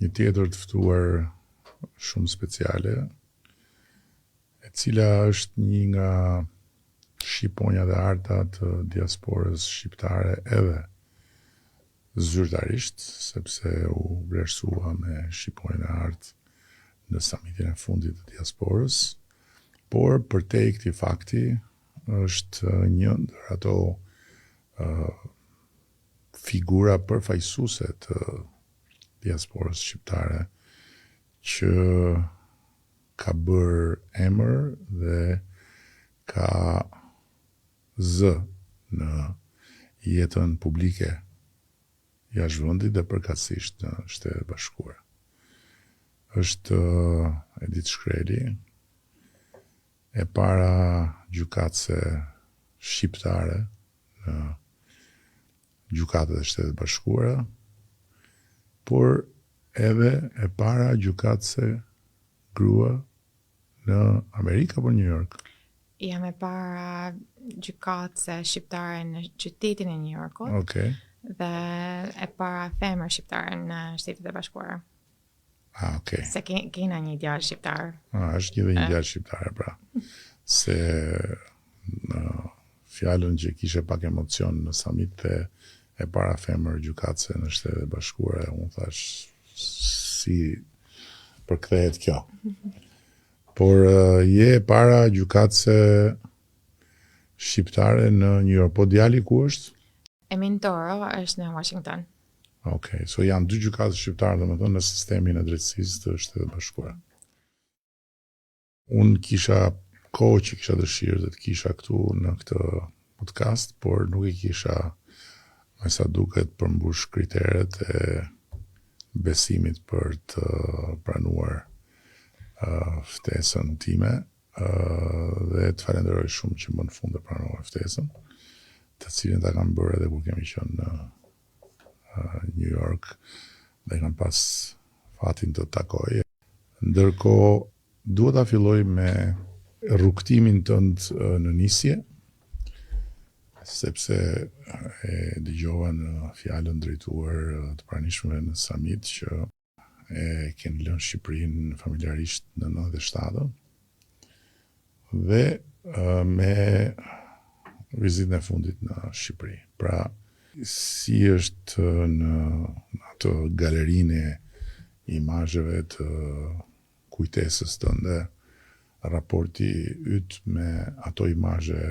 një tjetër të ftuar shumë speciale, e cila është një nga shqiponja dhe arta të diasporës shqiptare edhe zyrtarisht, sepse u vlerësua me shqiponjën e artë në samitin e fundit të diasporës, por përtej këtij fakti është një ndër ato figura përfaqësuese të diasporës shqiptare që ka bërë emër dhe ka zë në jetën publike jashtë vendit dhe përkatësisht në Shtetet e Bashkuara. Është Edith Shkreli, e para gjykatëse shqiptare në gjykatet e Shtetit Bashkuara, por edhe e para gjykatëse grua në Amerikë apo New York. Jam e para gjykatëse shqiptare në qytetin e New Yorkut. Okay. Dhe e para femër shqiptare në Shtetet e Bashkuara. Okay. Se kena një djalë shqiptar. Është një djalë shqiptare, pra. Se në fjalën që kishe pak emocion në summit e para femër gjykatëse në Shtetet e Bashkuara, unë thash si përkthehet kjo. Por je e para gjykatëse shqiptare në New York. Po djali ku është? Emin Toro është në Washington. Okay, so janë dy gjykatës shqiptare domethënë në sistemin e drejtësisë të Shtetit Bashkuara. Unë kisha kohë që kisha dëshirë të kisha këtu në këtë podcast, por nuk i kisha me sa duket përmbush kriteret e besimit për të pranuar ftesën time dhe të falenderoj shumë që më në fund të pranova ftesën, të cilin ta kam bërë edhe kur kemi qenë në New York dhe kam pas fatin të takoj. Ndërkohë, duhet ta filloj me rrugtimin tënd në nisje, sepse e dëgjova në fjalën drejtuar të pranishmëve në summit që e keni lënë Shqipërinë familjarisht në 97 dhe me vizitën e fundit në Shqipëri. Pra, si është në atë galerinë e imazheve të kujtesës tënde, raporti yt me ato imazhe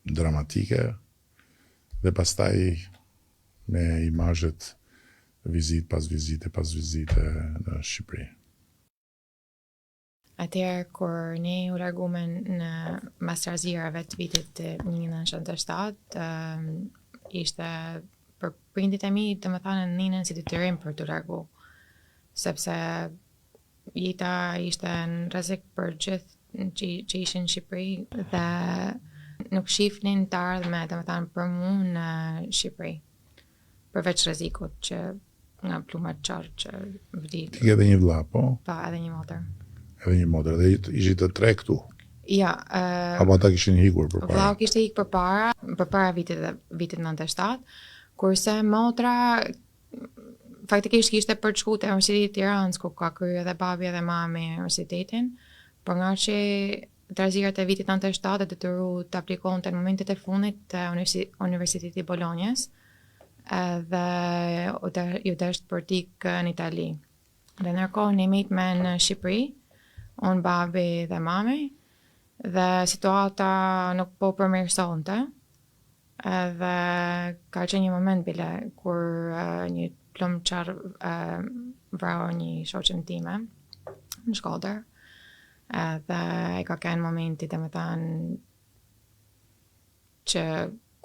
dramatike dhe pastaj me imazhet vizit pas vizite në Shqipëri. Atëherë kur ne u largume në mas trazirave të vitit 1997, ishte për prindit e mi të më thanë ninën si detyrim për të largu, sepse jeta ishte në rrezik për gjithë që ishin në Shqipëri dhe nuk shifnin të ardhme, të më thanë për mu në Shqipëri, përveç rrezikut që nga plumat qarë që vdit. Ti edhe një vlla, po? Pa, edhe një motër. Edhe një motër, dhe ishit të tre këtu? Ja. Apo ata kishin hikur përpara? Vllau kishte ikur përpara vitit 97, kurse motra faktikisht kishte për të shkuar te Universiteti i Tiranës, ku ka kryer edhe babi edhe mami universitetin, por nga që trazirat e vitit 97 detyru të aplikonte në momentet e fundit te Universiteti i Bolonjës, dhe ju deshtë për tik në Itali. Dhe nërkohë një mit me në Shqipëri, unë babi dhe mami, dhe situata nuk po përmirësonte, dhe ka qenë një moment bile kur një plumçar vrau një shoqen time në Shkodër, dhe e ka qenë momenti të më thanë që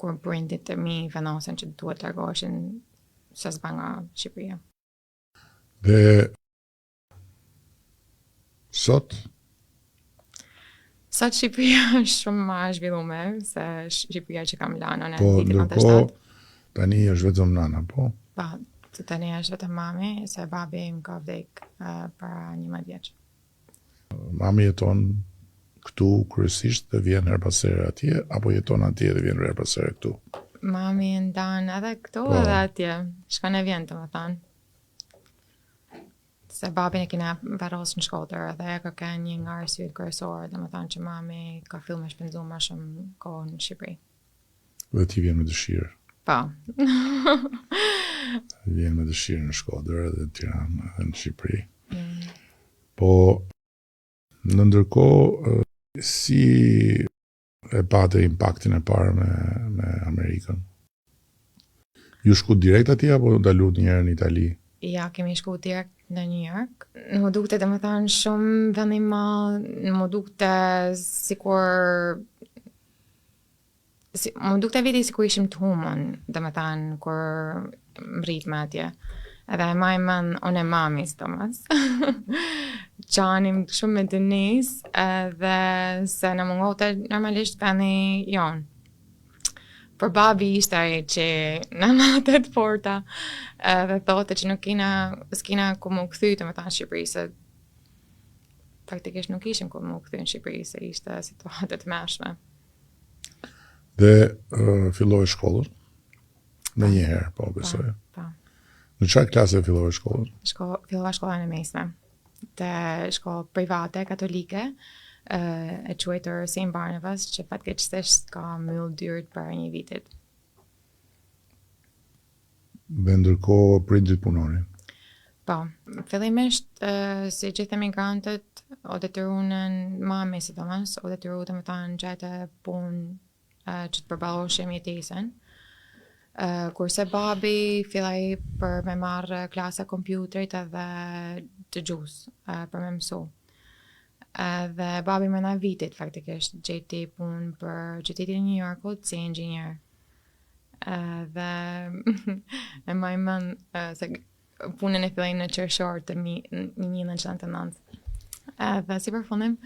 kur prindit e mi vendosen që duhet të largoheshin se s'ba nga Shqipëria. Dhe sot Shqipëria është shumë më e zhvilluar se Shqipëria që kam lënë në vitin 97. Tani është vetëm nana, po? Po, tani është vetëm mami, se babi më ka vdek para 11 vjeç. Mami jeton këtu kryesisht dhe vjen her pas here atje, apo jeton atje dhe vjen her pas here këtu? Mami ndan edhe këtu edhe atje, shkon e vjen, domethënë. se babin e kena varros në Shkodër dhe ka qenë një nga arsyet kryesore, domethënë që mami ka filluar me shpenzu më shumë kohë në Shqipëri. Dhe ti vjen me dëshirë. Po. Vjen me dëshirë në Shkodër edhe në Tiranë edhe në Shqipëri. Po në ndërkohë si e pate impaktin e parë me Amerikën? Ju shku direkt atje apo dalu një herë në Itali? Ja, kemi shku direkt në New York. Më dukte domethënë shumë vend i madh, më dukte më dukte veti sikur ishim të humën, domethënë kur mritme atje. Edhe e maj mend unë e mami Thomas. Qanim shumë me Denise edhe se në mungote normalisht vendi jonë. Për babi ishte ai që në matet porta dhe thote që s'kina ku më kthy të më tanë Shqipëri, se faktikisht nuk ishim ku më kthy në Shqipëri, se ishte situatet mëshme. Dhe filloi shkollën? Në një herë, po besoj. Po. Në çfarë klase filloi shkollën? Fillova shkollën e mesme. Te shkollë private, katolike, e quajtur St. Barnabas, që fatkeqësisht ka mbyll dyert para një vitit. Dhe ndërkohë prindrit punonin. Po, fillimisht si gjithë emigrantët, o detyruan mami sidomos, o detyru të më thanë gjete punë që të përballoshim jetesën. Kurse babi fillai për me marrë klasa kompjuterit edhe dëgjues për me mësu. Dhe babi më na vitit faktikisht gjeti punë për qytetin e New Yorkut si inxhinier. Dhe e maj mend se punën e filloi në qershor të 1999. Dhe si përfundim,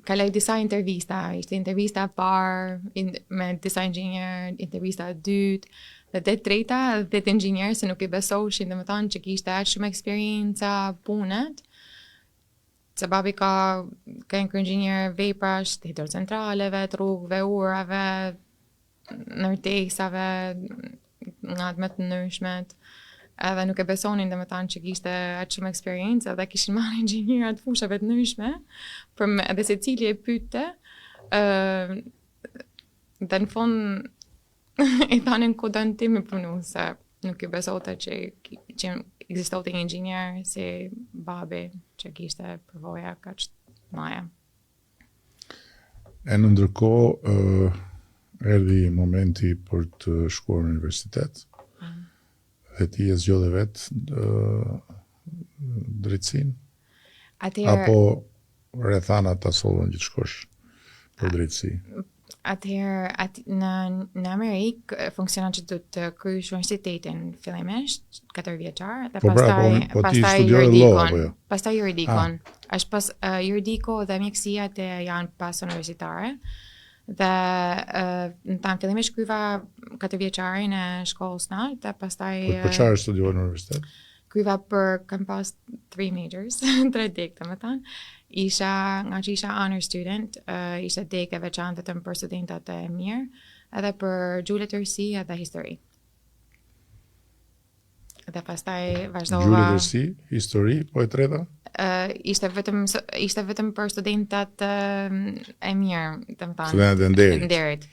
kaloj disa intervista, ishte intervista e parë me disa inxhinier, intervista e dytë, dhe det treta dhe të inxhinier se nuk i besoshin, domethënë që kishte aq shumë eksperjenca punët. Se babi ka qenë inxhinier veprash, të hidrocentraleve, të rrugëve, urave, ndërtesave, nga të më të ndryshmet. Edhe nuk e besonin domethënë që kishte aq shumë eksperiencë dhe kishin marrë inxhiniera të fushave të ndryshme, edhe secili e pyette, dhe në fund i thanin ku don ti me punu, se nuk i besote që ekzistonte një inxhinier si babi që kishte përvoja kaq të mëdha. E në ndërkohë erdhi momenti për të shkuar në universitet. Dhe ti e zgjodhe vetë drejtësinë? Apo rrethanat ta sollën që të shkosh për drejtësi? Atëherë në Amerikë funksionon që du të kryesh universitetin fillimisht 4 vjeçar dhe pastaj juridikon. Pastaj juridikon. Është pas juridiko dhe mjekësia të janë pas universitare. Dhe në tanë fillimisht kryva 4 vjeçarin e shkollës natë dhe pastaj për çfarë studiuar në universitet? Kryva kam pas 3 majors, 3 dek domethënë. Nga që isha honor student, ishte dek e veçantë vetëm për studentat e mirë, edhe për gjuhëletërsi edhe histori. Dhe pastaj vazhdova. Gjuhëletërsi, histori, po e treta? Ishte vetëm për studentat e mirë, domethënë. Studentat e nderit.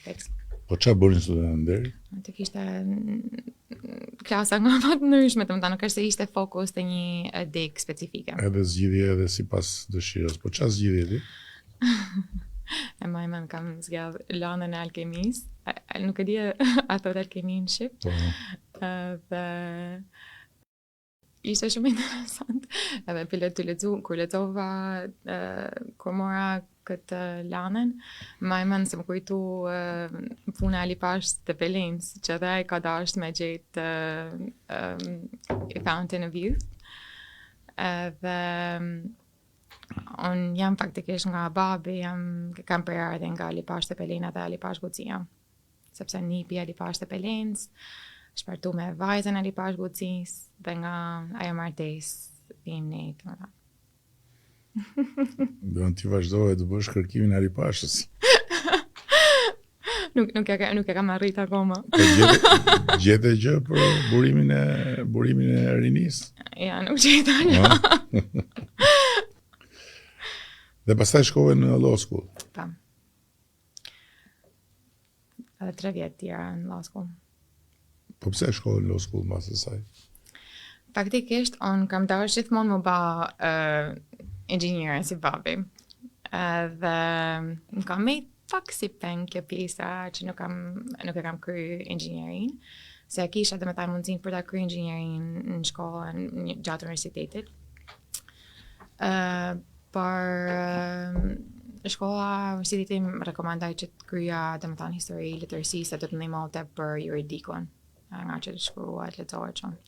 Po çfarë bënin studentët e nderit? Të kishte klasa nga më të ndryshme, domethënë nuk është se ishte fokus të një dek specifike. Edhe zgjidhje edhe sipas dëshirës. Po çfarë zgjidhje ti? E maj mend kam zgjedh lanën e alkemisë. Nuk e di a thot alkemi në shqip. Po. Dhe ishte shumë interesant. Edhe kur lexova kur mora këtë lanën, më mend se më kujtu puna e Lipash të Pelinës, që edhe ai ka dashur me gjetë Fountain of Youth. Dhe unë jam faktikisht nga babi, kam përardhje nga Lipash të Pelina dhe Lipash Gucia. Sepse nipi e Lipash të Pelinës shpartu me vajzën e Lipash Gucis dhe nga ajo martesë vim ne të Do ti vazhdoje të bësh kërkimin e Lipashës. Nuk e kam arrit akoma. Gjete gjë për burimin e rinis? Ja, nuk gjeta një. Dhe pastaj shkove në law school. Pa. Edhe 3 vjetë tjera në law school. Po pse shkove në law school mbas asaj? Faktikisht, unë kam dash gjithmonë më ba inxhiniere si babi. Dhe më kam me pak si peng kjo pjesa që nuk e kam kry inxhinierin. Se kisha dhe me ta mundësin për ta kry inxhinierin në shkollën gjatë universitetit. Por shkolla universiteti më rekomandoj që të kryja dhe me ta në histori, letërsi, se të ndihmonte për juridikon. Nga që të shkruat, lexohet shumë.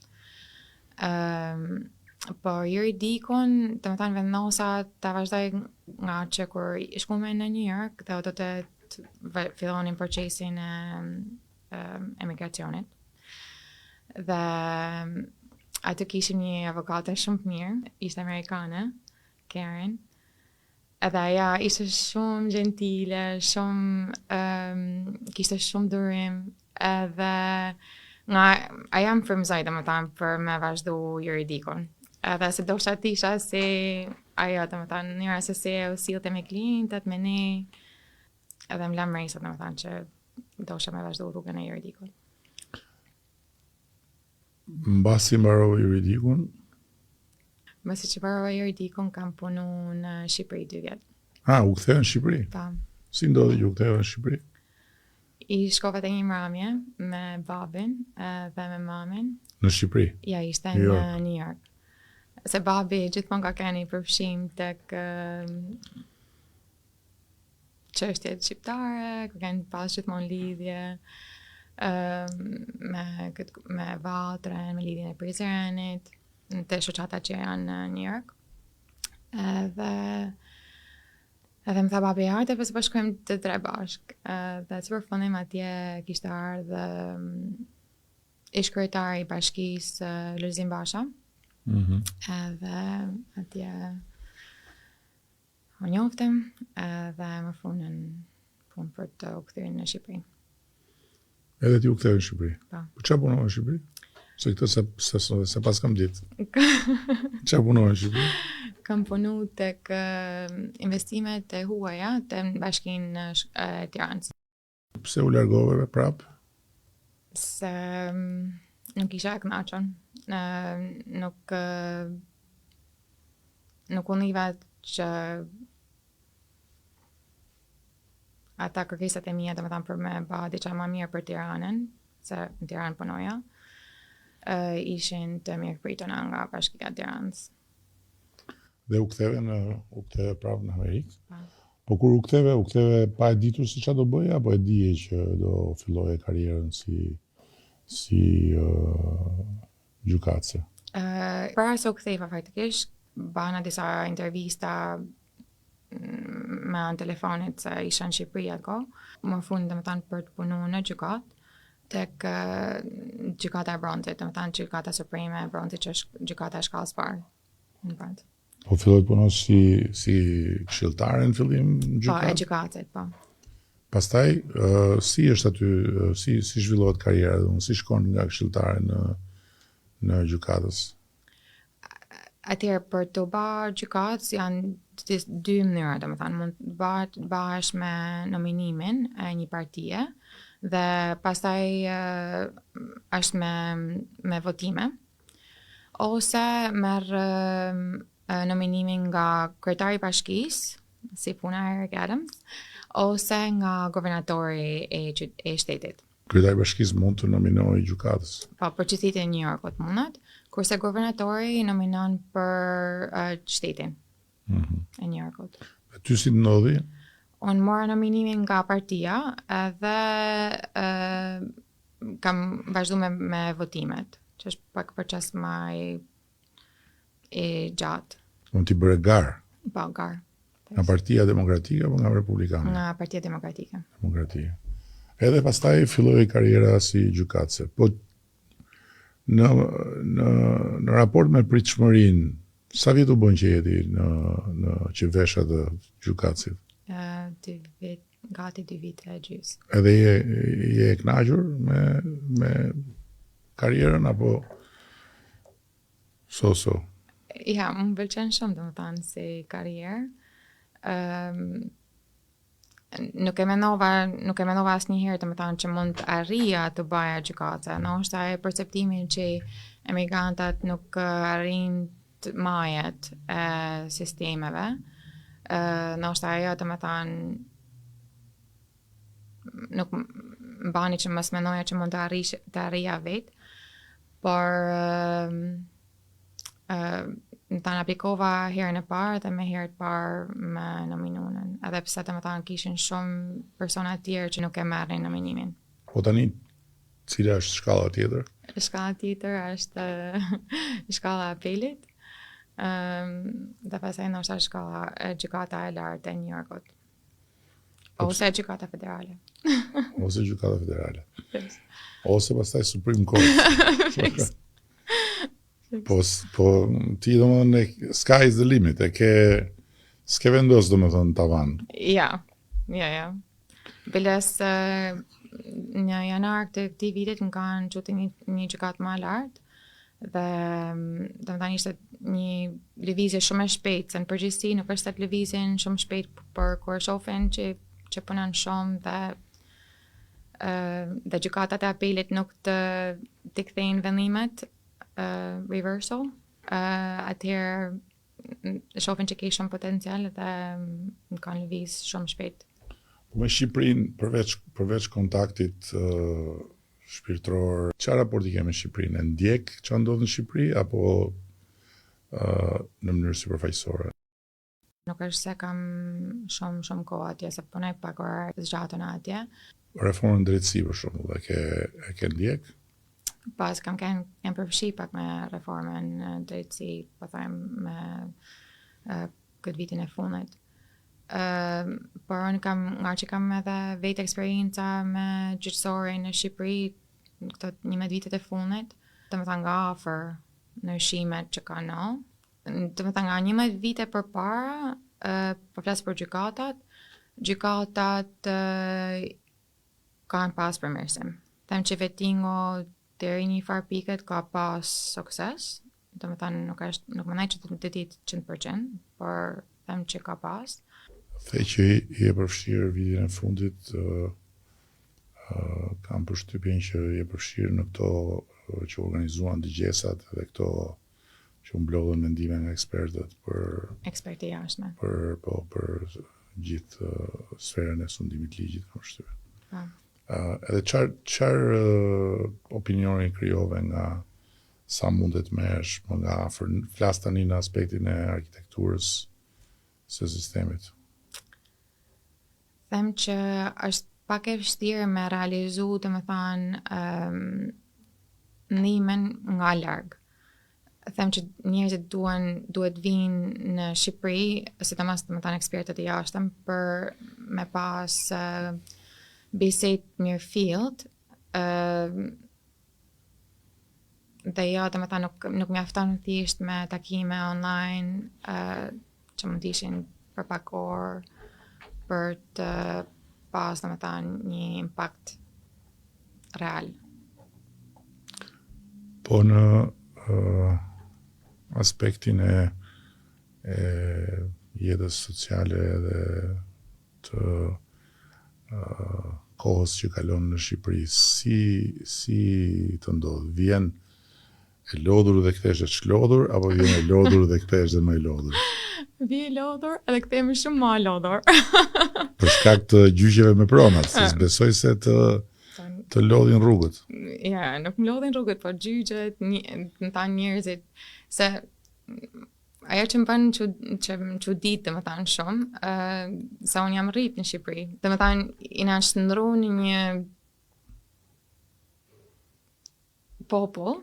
Por juridikon, të më tanë vendosa të vazhdoj nga që kur shkume në New York dhe do të fillonin procesin e emigracionit. Dhe aty kishim një avokate shumë të mirë, ishte amerikane, Karen. Edhe aja ishte shumë gentile, kishte shumë durim, edhe aja më frymëzoi domethënë për me vazhdu juridikon. Edhe se dosha tisha se ajo domethënë njëra se se u sillte me klientët, me ne. Edhe më lam rejsa domethënë që dosha me vazhdu rrugën e juridikon. Mbasi mbarova juridikun. Mbasi që mbarova juridikun kam punu në Shqipëri 2 vjet. U ktheve në Shqipëri? Pa. Si ndodhi ju ktheve në Shqipëri? I shkova te një mramje me babin dhe me mamin. Në Shqipëri? Ja, ishte në New York. Se babi gjithmonë ka keni përfshim tek çështjet shqiptare, ka kanë pas gjithmonë lidhje me Valtrën, me lidhjen e Prizrenit, të shoqata që janë në New York. Edhe më tha babi, hajde pse po shkojmë të 3 bashk. Dhe si përfundim atje kishte ardhë ish kryetari i bashkisë Lulzim Basha. Edhe atje u njoftëm dhe më funën punë për të u kthyer në Shqipëri. Edhe ti u ktheve në Shqipëri? Po. Po çfarë punove në Shqipëri? Se këtë se pas kam ditë. Çfarë punove në Shqipëri? Kam punu tek investimet e huaja të bashkinë e Tiranës. Pse u largove prap? Se nuk isha e kënaqur. Nuk u niva që ata kërkesat e mia domethënë për me ba diçka më mirë për Tiranën, se në Tiranë punoja, ishin të mirë prituna nga Bashkia e Tiranës. Dhe u ktheve prapë në Amerikë. Po kur u ktheve pa e ditur se çfarë do bëje, apo e dije që do filloje karrierën si gjykatëse? Para se u ktheva faktikisht, bana disa intervista me anë telefonit se isha në Shqipëri atë. Më fundi domethënë për të punuar në gjykatë tek gjykata e Bronxit, domethënë gjykata supreme e Bronxit që është gjykata e shkallës parë në Bronx. Po filloi të punon si këshilltare në fillim në gjykatë? Po, e gjykatit, po. Pastaj si është aty, si zhvillohet karriera, si shkon nga këshilltare në gjykatës? Atëherë për të bërë gjykatës janë 2 mënyra, domethënë mund të bëhesh me nominimin e një partie dhe pastaj është me votime, ose merr nominimin nga kryetari i bashkisë, si puna e Eric Adams, ose nga guvernatori e shtetit. Kryetari i bashkisë mund të nominojë gjykatës? Po, për qytetin e New Yorkut mundet, kurse guvernatori nominon për shtetin e New Yorkut. E ty si të ndodhi? Unë mora nominimin nga partia edhe kam vazhdu me votimet, që është pak proces më i gjatë. Unë ti bëre garë? Po, garë. Nga Partia Demokratike apo nga Republikane? Nga Partia Demokratike. Demokratike. Edhe pastaj filloi karriera si gjykatëse. Po në raport me pritshmërinë, sa vjet u bën që jeti në që vesh atë gjykatësit? 2 vjet, gati 2 vite e gjys. Edhe je e kënaqur me karrierën apo so? Ja, më pëlqen shumë domethënë si karrierë. Nuk e mendova asnjëherë domethënë që mund të arrija të baja gjykate. Ndoshta e perceptimin që emigrantët nuk arrin të majet e sistemeve. Ndoshta ajo domethënë nuk më bani që mos mendoja që mund të arrija vetë, por më tanë aplikova herën e parë dhe me herë të parë me nominunën, edhe pse domethënë kishin shumë persona të tjerë që nuk e merrnin nominimin. Po tani, cila është shkalla tjetër? Shkalla tjetër është shkalla e apelit, dhe pastaj ndoshta shkalla e gjykata e lartë e New Yorkut. Ose gjykata federale. Ose gjykata federale. Yes. Ose pastaj Supreme Court. Po ti domethënë sky is the limit, s'ke vendos domethënë tavan. Ja. Biles në janar të këtij vitit më kanë çuti një gjykatë më lart dhe domethënë ishte një lëvizje shumë e shpejtë, se në përgjithësi nuk është të lëvizjen shumë shpejt, por kur shohin që punon shumë dhe gjykatat e apelit nuk të kthejnë vendimet reversal, atëherë shohin që ke shumë potencial dhe më kanë lëviz shumë shpejt. Po me Shqipërinë, përveç kontaktit shpirtëror, çfarë raporti ke me Shqipërinë? E ndjek çfarë ndodh në Shqipëri apo në mënyrë superfaqësore? Nuk është se kam shumë kohë atje, se punoj pak orë zgjatën atje. Reformën drejtësi për shembull, e ke ndjek? Pas kam përfshi pak me reformën drejtësi, po thajmë me këtë vitin e fundit. Por unë nga që kam edhe vetë eksperienca me gjyqësore në Shqipëri këto 11 vitet e fundit, domethënë nga afër në shimet që kanë, domethënë nga 11 vite përpara, po flas për gjykatat kanë pas përmirësim. Them që vettingo deri një farë piket ka pas sukses, domethënë nuk mendoj që të ditë 100%, por them që ka pas. The që i e përfshirë vitin e fundit, kam përshtypjen që i e përfshirë në këto që organizuan dëgjesat dhe këto që mblodhen mendime nga ekspertët për ekspertë jashtme. Për gjithë sferën e sundimit ligjit, kam përshtypjen. Edhe çfarë opinioni krijove nga sa mundet merresh më nga afër, flas tani në aspektin e arkitekturës së sistemit? Them që është pak e vështirë me realizu, domethënë, ndihmen nga larg. Them që njerëzit duhet vinë në Shqipëri, sidomos domethënë ekspertët e jashtëm, për me pas bisedë mirëfillt, dhe jo domethënë nuk mjafton thjesht me takime online që mund të ishin për pak orë, për të pas domethënë një impakt real. Po në aspektin e jetës sociale dhe të kohës që kalon në Shqipëri, si të ndodh? Vjen e lodhur dhe kthesh e çlodhur, apo vjen e lodhur dhe kthesh dhe më e lodhur? Vjen e lodhur edhe kthehemi shumë më e lodhur. Për shkak të gjyqjeve me pronat, se besoj se të lodhin rrugët. Ja, nuk më lodhin rrugët, por gjyqet, më thanë njerëzit, se ajo që më bën çudit, domethënë shumë, se unë jam rrit në Shqipëri. Domethënë, i na shndrua në një popull,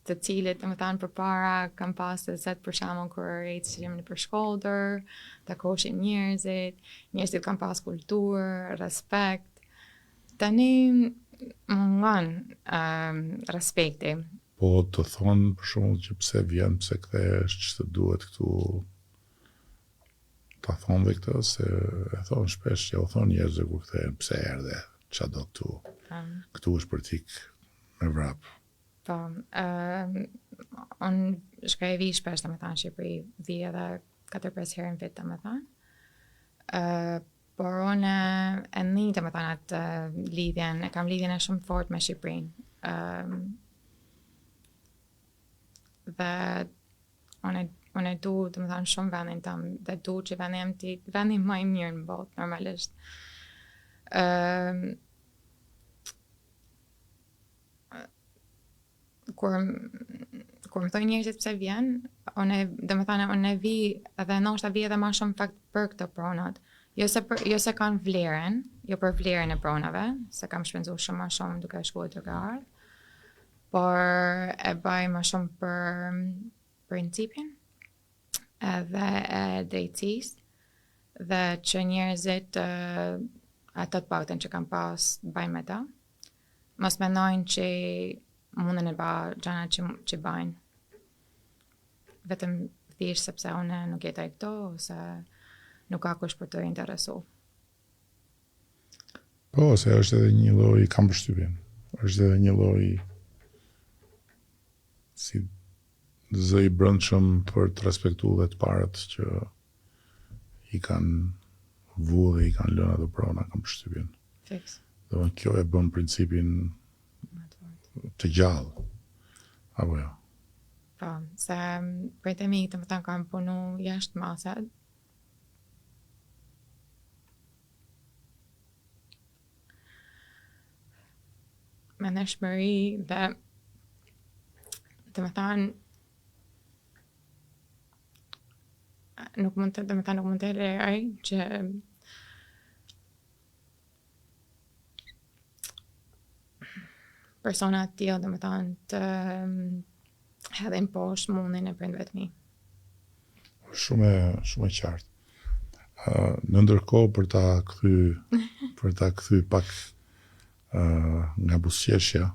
të cilët domethënë përpara kam pasë zet për shembull kur ecim nëpër shkollër, takoshin njerëzit kanë pas kulturë, respekt. Tani mungon respekti. Po të thonë për shembull që pse vjen, pse kthehesh, ç'të duhet këtu ta thonë dhe këtë, se e thonë shpesh, ja u thonë njerëzve kur kthehen, pse erdhe, qa do këtu, këtu është për tik me vrap. Po, unë shkaj vi shpesh të me thanë Shqipëri, vi edhe 4-5 herë në vit të me thanë. Por unë e një të me thanë atë lidhjen, e kam lidhjen e shumë fort me Shqipërinë. Dhe unë e du të me thanë shumë vendin tëm, dhe du që vendin më i mirë në botë, normalisht. Kur më thoi njerëzit pse vjen, unë e vi edhe ndoshta vi edhe ma shumë fakt për këtë pronat. Jo se kanë vlerën, jo për vlerën e pronave, se kam shpenzu shumë ma shumë duke shkuar duke ardhur, por e bëj ma shumë për principin edhe e drejtësisë, dhe që njerëzit ato të paktën që kam pas bëjnë me ta, mos mendojnë që mundën e ba gjana që bajnë. Vetëm thjesht sepse unë nuk jetoj këto, ose nuk ka kush për të interesu. Po, se është edhe një lloj, kam përshtypjen, është edhe një lloj si zë i brëndshëm për të respektu dhe të parët që i kanë vu dhe i kanë lënë ato prona, kam përshtypjen. Fix. Dhe kjo e bën principin të gjallë, apo jo? Po, se për të mi të më tanë kam punu jashtë masat, me nëshmëri dhe të më thanë nuk mund të lejoj që personat tillë dhe më thanë të hedhin poshtë mundin e prindëve të mi. Shumë e qartë. Në ndërkohë për ta kthy pak nga buzëqeshja,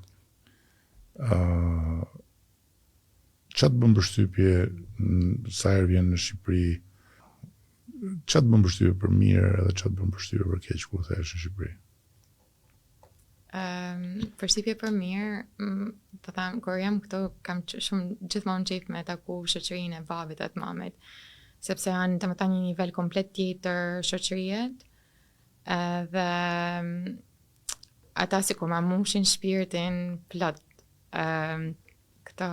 qa të bën përshtypje sa herë vjen në Shqipëri, qa të bën përshtypje për mirë edhe qa të bën përshtypje për keq kur thesh në Shqipëri? Përshtypje për mirë, të tham, kur jam këtu, kam shumë gjithmonë qejf me taku shoqërinë e babit dhe të mamit, sepse janë të më ta një nivel komplet tjetër shoqërijet, dhe ata si kur ma mushin shpirtin plot. Këto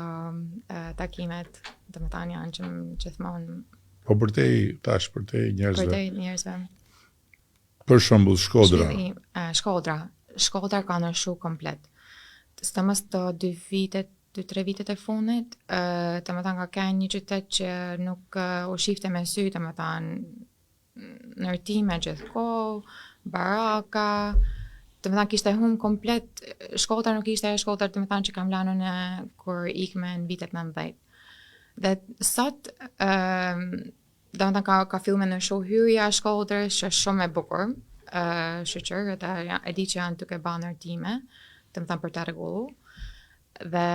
takimet, të më ta janë që gjithmonë. Po për te njerëzve. Për te njerëzve. Për shembull Shkodra. Shkodra ka ndryshu komplet. Së mos të 2-3 vitet e fundit, të më ka qenë një qytet që nuk u shifte me sy, të më ndërtime gjithkohë, baraka, të më kishte hum komplet, Shkodra nuk ishte e Shkodra të më që kam lanu në kur ikme në vitet 90. Dhe sot, dhe më ka fillu me ndryshu hyrja e Shkodrës, që shumë e bukur, shoqër, e di që janë duke ba ndërtime, të më për të rregullu, dhe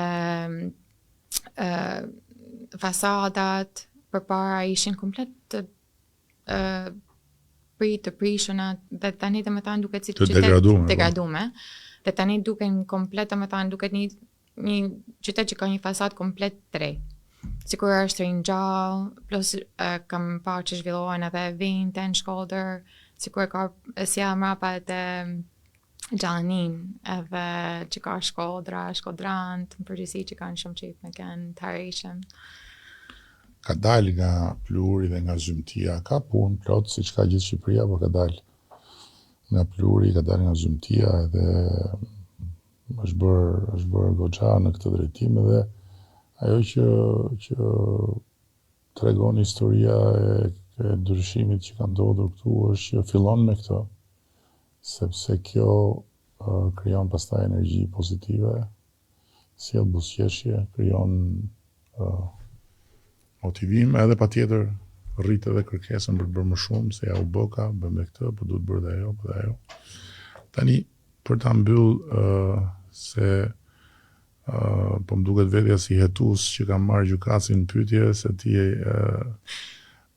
fasadat përpara ishin komplet të prishuna, dhe tani të më duket si të degradume, dhe tani duken komplet të më duket një qytet që ka një fasad komplet të re. Sikur është ringjall, plus kam parë që zhvillohen edhe vinte në Shkodër, sikur ka si mrapa të Gjallanin, edhe që ka Shkodra, Shkodrant, në përgjithësi që kanë shumë qejf me kënë të harishëm. Ka dalë nga Pluri dhe nga Zymtia, ka punë plot, si që ka gjithë Shqipëria, por ka dalë nga Pluri, ka dalë nga Zymtia, edhe është bërë goxha në këtë drejtim, edhe ajo që tregon historia e ndryshimit që ka ndodhur këtu është që fillon me këtë, sepse kjo krijon pastaj energji pozitive, sjell buzëqeshje, krijon motivim, edhe patjetër rrit edhe kërkesën për të bërë më shumë, se ja u bëka, bëjmë këtë, po duhet bërë dhe ajo, po dhe ajo. Tani, për ta mbyll, se po më duket vetja si hetus që kam marrë gjykatësin në pyetje, se ti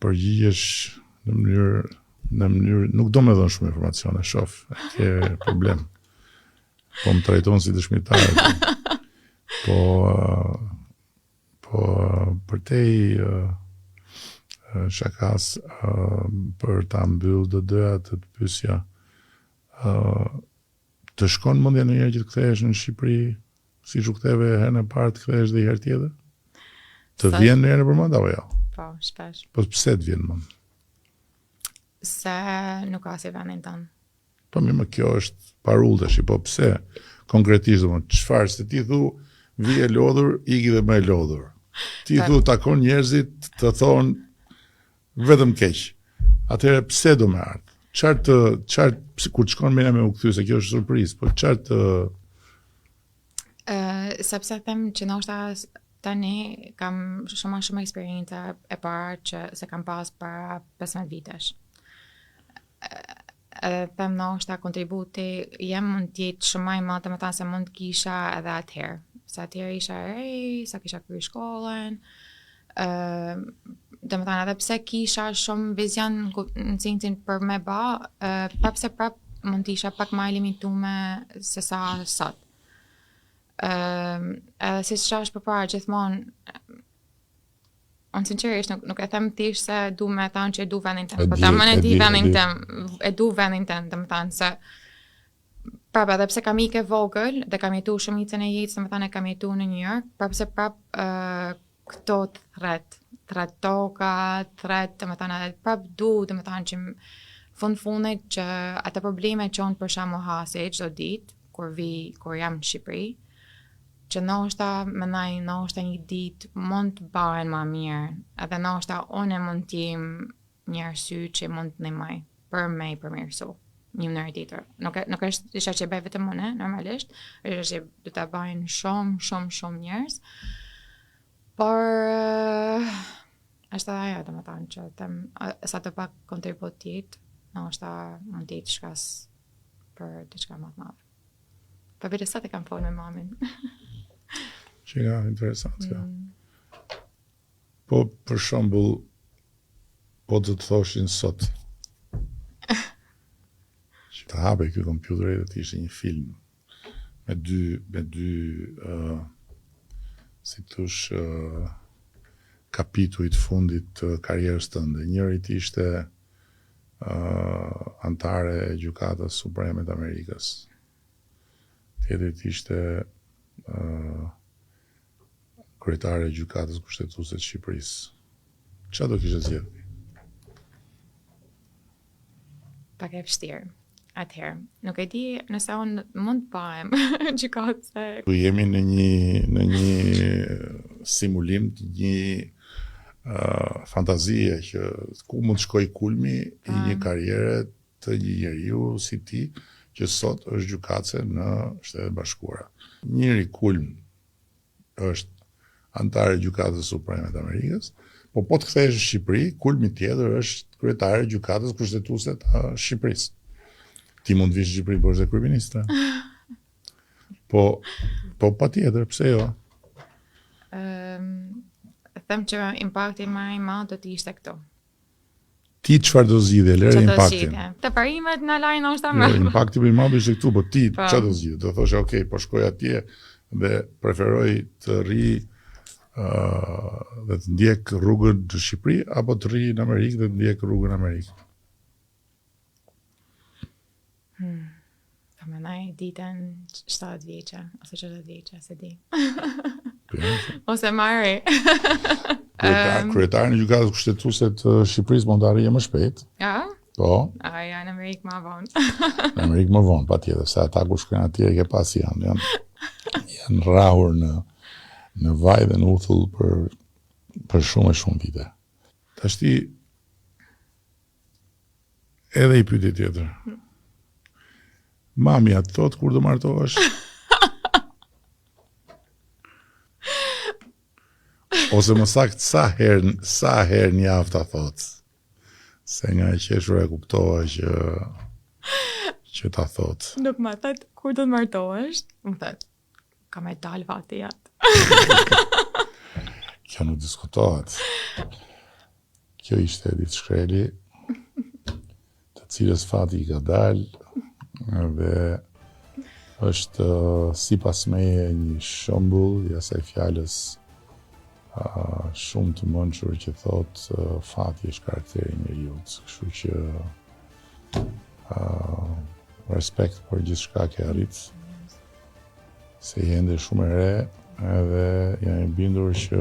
përgjigjesh në mënyrë nuk do më dhon shumë informacione, shoh, ke problem. Po më trajton si dëshmitar. Po për te shakas për ta mbyll të doja të pyesja të shkon mendja ndonjëherë që të kthehesh në Shqipëri, siç u ktheve herën e parë të kthehesh dhe herë tjetër? Të vjen ndonjëherë në përmend apo jo? Po, shpesh. Po pse të vjen mend? Se nuk ka si vendin tonë. Po mirë, kjo është parull tash, po pse? Konkretisht, çfarë se ti thu vi e lodhur, iki dhe më e lodhur. Ti thu takon njerëzit të thonë vetëm keq. Atëherë pse do më ardh? Çfarë kur shkon me u kthy se kjo është surprizë, po çfarë sepse them që ndoshta tani kam shumë eksperiencë e parë që se kam pas para 15 vitesh. Them ndoshta kontributi jem mund të jetë shumë më i madh, domethënë se mund të kisha edhe atëherë. Se atëherë isha e sa kisha kryer shkollën. Domethënë edhe pse kisha shumë vizion në sensin për me ba, prapse mund të isha pak më e limituar se sa sot. Edhe si shash përpara gjithmonë unë sinqerisht nuk e them thjesht se du me thënë që e du vendin tëm, po them e di vendin tëm, e du vendin tëm, domethënë se prapë edhe pse kam ikë vogël dhe kam jetuar shumicën e jetës, domethënë e kam jetuar në New York, prapse këto thret toka, domethënë edhe prapë du, domethënë që fundit që ato probleme që unë për shembull hasi çdo ditë kur jam në Shqipëri, që ndoshta mendoj ndoshta një ditë mund të bëhen më mirë, edhe ndoshta unë mund të jem një arsye që mund të ndihmoj për me përmirësu një mënyrë tjetër. Nuk është diçka që bëj vetëm unë, normalisht, është që do ta bëjnë shumë njerëz. Por është ajo domethënë që them sa të pak kontribut të jetë, ndoshta mund të jetë shkas për diçka më të madhe. Po vetë sa të kam folur me mamin. Që nga interesant, ja. Po, për shembull, po të thoshin sot që të hape ky kompjuteri dhe të ishte një film me dy si thosh kapituj të fundit të karrierës tënde. Njëri të ishte antare e Gjykatës Supreme të Amerikës. Tjetri të ishte kryetare e Gjykatës Kushtetuese të Shqipërisë. Çfarë do kishe zgjedhur? Pak e vështirë. Atëherë, nuk e di nëse unë mund të bëhem gjykatëse. Tu jemi në një simulim të një fantazie që ku mund të shkoj kulmi i një karriere të një njeriu si ti, që sot është gjykatëse në Shtetet Bashkuara. Njëri kulm është antare e Gjykatës Supreme të Amerikës, po të kthehesh në Shqipëri, kulmi tjetër është kryetare e Gjykatës Kushtetuese të Shqipërisë. Ti mund të vish në Shqipëri për është kryeministre. Po patjetër, pse jo? Them që impakti më i madh do të ishte këtu. Ti çfarë do zgjidhje, lere impaktin? Të parimet në lajë ndoshta më. Jo, impakti më i madh ishte këtu, po ti çfarë do zgjidhje? Do thoshe, okay, po shkoj atje dhe preferoj të rri dhe të ndjek rrugën në Shqipëri apo të rri në Amerikë dhe të ndjek rrugën në Amerikë? Po mendoj ditën 7 vjeçë ose 60 vjeçë, se di. Ose marri. Kryetari në Gjykatës Kushtetuese të Shqipërisë mund të arrijë më shpejt. Ja? Po. Ja, në Amerikë më vonë. Në Amerikë më vonë, patjetër, se ata kur shkojnë atje ke pas janë rrahur në vaj dhe në uthull për shumë vite. Tashti edhe i pyetje tjetër. Mami atë thot kur do martohesh? Ose më saktë sa herë një javë ta thot? Se nga e qeshur e kuptova që ta thot. Nuk më thot kur do të martohesh? Më thot, ka me dalë vati jatë. Kjo nuk diskutohet. Kjo ishte Edith Shkreli. cilës fati i ka dalë dhe është sipas meje një shembull i asaj fjalës shumë të mençur që thot fati është karakteri i njeriut, kështu që respekt për gjithçka që arrit, se je ende shumë e re edhe jam i bindur që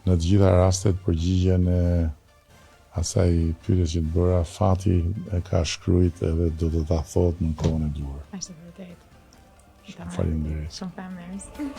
në të gjitha rastet përgjigjen e asaj pyetjes që të bëra, fati e ka shkruajt edhe do të ta thotë në kohën e duhur. Është vërtet. Faleminderit. Shumë faleminderit.